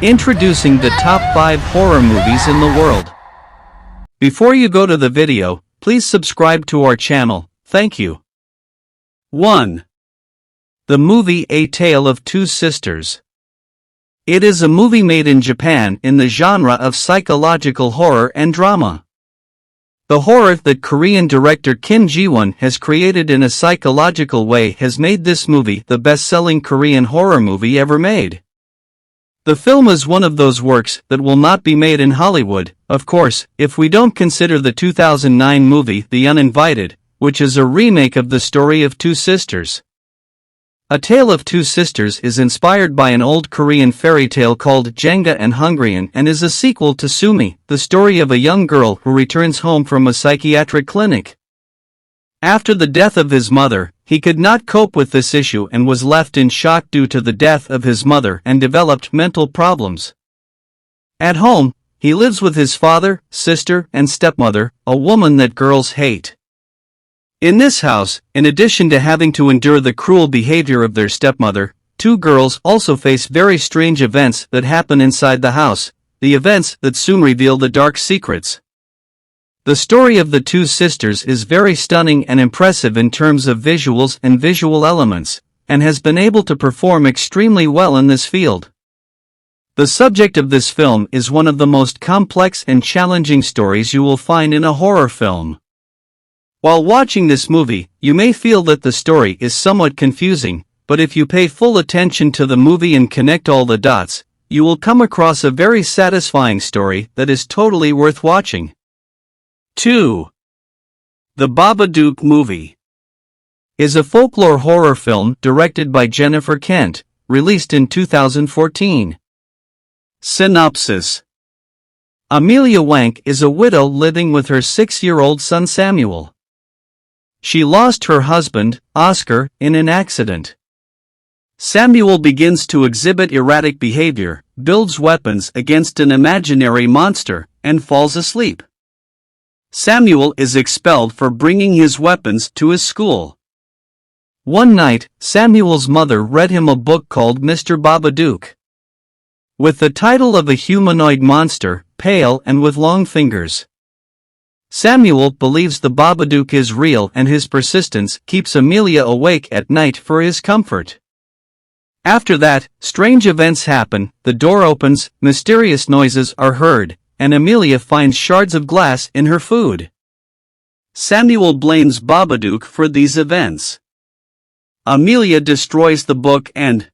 Introducing the top 5 horror movies in the world. Before you go to the video, please subscribe to our channel, thank you. 1. The movie A Tale of Two Sisters. It is a movie made in Japan in the genre of psychological horror and drama. The horror that Korean director Kim Ji-won has created in a psychological way has made this movie the best-selling Korean horror movie ever made. The film is one of those works that will not be made in Hollywood, of course, if we don't consider the 2009 movie The Uninvited, which is a remake of the story of two sisters. A Tale of Two Sisters is inspired by an old Korean fairy tale called Jenga and Hungrian and is a sequel to Sumi, the story of a young girl who returns home from a psychiatric clinic. After the death of his mother, he could not cope with this issue and was left in shock due to the death of his mother and developed mental problems. At home, he lives with his father, sister, and stepmother, a woman that girls hate. In this house, in addition to having to endure the cruel behavior of their stepmother, two girls also face very strange events that happen inside the house, the events that soon reveal the dark secrets. The story of the two sisters is very stunning and impressive in terms of visuals and visual elements, and has been able to perform extremely well in this field. The subject of this film is one of the most complex and challenging stories you will find in a horror film. While watching this movie, you may feel that the story is somewhat confusing, but if you pay full attention to the movie and connect all the dots, you will come across a very satisfying story that is totally worth watching. 2. The Babadook Movie is a folklore horror film directed by Jennifer Kent, released in 2014. Synopsis: Amelia Wank is a widow living with her 6-year-old son Samuel. She lost her husband, Oscar, in an accident. Samuel begins to exhibit erratic behavior, builds weapons against an imaginary monster, and falls asleep. Samuel is expelled for bringing his weapons to his school. One night, Samuel's mother read him a book called Mr. Babadook, with the title of a humanoid monster, pale and with long fingers. Samuel believes the Babadook is real and his persistence keeps Amelia awake at night for his comfort. After that, strange events happen, the door opens, mysterious noises are heard, and Amelia finds shards of glass in her food. Samuel blames Babadook for these events. Amelia destroys the book and...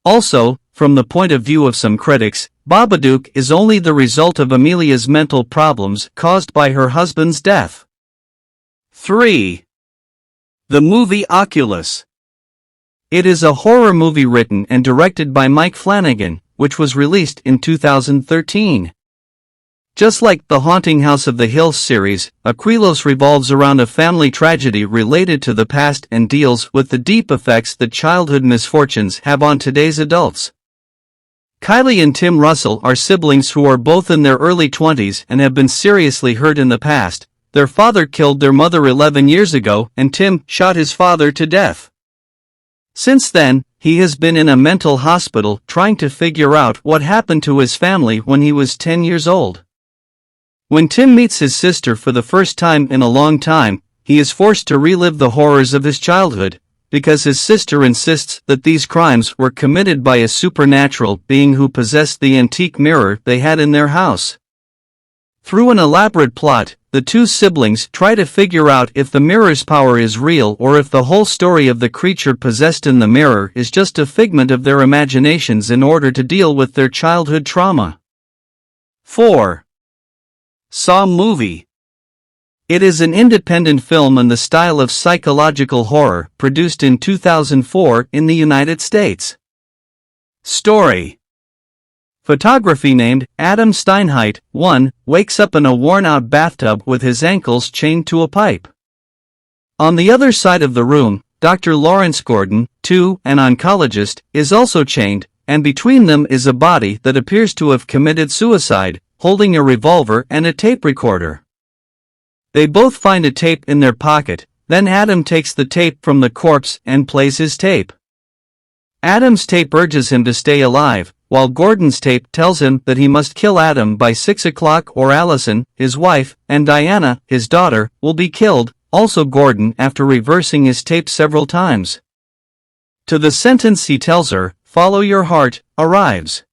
Also, from the point of view of some critics, Babadook is only the result of Amelia's mental problems caused by her husband's death. 3. The movie Oculus. It is a horror movie written and directed by Mike Flanagan, which was released in 2013. Just like the Haunting House of the Hills series, Oculus revolves around a family tragedy related to the past and deals with the deep effects that childhood misfortunes have on today's adults. Kylie and Tim Russell are siblings who are both in their early 20s and have been seriously hurt in the past. Their father killed their mother 11 years ago and Tim shot his father to death. Since then, he has been in a mental hospital trying to figure out what happened to his family when he was 10 years old. When Tim meets his sister for the first time in a long time, he is forced to relive the horrors of his childhood, because his sister insists that these crimes were committed by a supernatural being who possessed the antique mirror they had in their house. Through an elaborate plot, the two siblings try to figure out if the mirror's power is real or if the whole story of the creature possessed in the mirror is just a figment of their imaginations in order to deal with their childhood trauma. 4. Saw Movie. It is an independent film in the style of psychological horror, produced in 2004 in the United States. Story. Photography. Named Adam Steinheit, 1, wakes up in a worn-out bathtub with his ankles chained to a pipe. On the other side of the room, Dr. Lawrence Gordon, 2, an oncologist, is also chained, and between them is a body that appears to have committed suicide, holding a revolver and a tape recorder. They both find a tape in their pocket, then Adam takes the tape from the corpse and plays his tape. Adam's tape urges him to stay alive, while Gordon's tape tells him that he must kill Adam by 6 o'clock or Allison, his wife, and Diana, his daughter, will be killed, also Gordon after reversing his tape several times. To the sentence he tells her, "Follow your heart," arrives.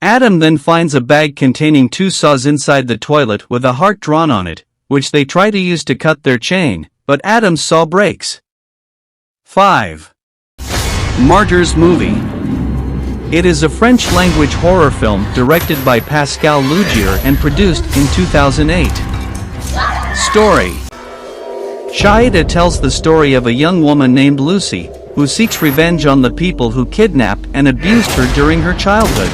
Adam then finds a bag containing 2 saws inside the toilet with a heart drawn on it, which they try to use to cut their chain, but Adam's saw breaks. 5. Martyrs Movie. It is a French-language horror film directed by Pascal Laugier and produced in 2008. Story. Shaida tells the story of a young woman named Lucy, who seeks revenge on the people who kidnapped and abused her during her childhood.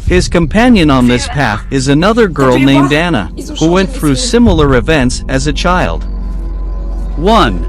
His companion on this path is another girl named Anna, who went through similar events as a child. 1.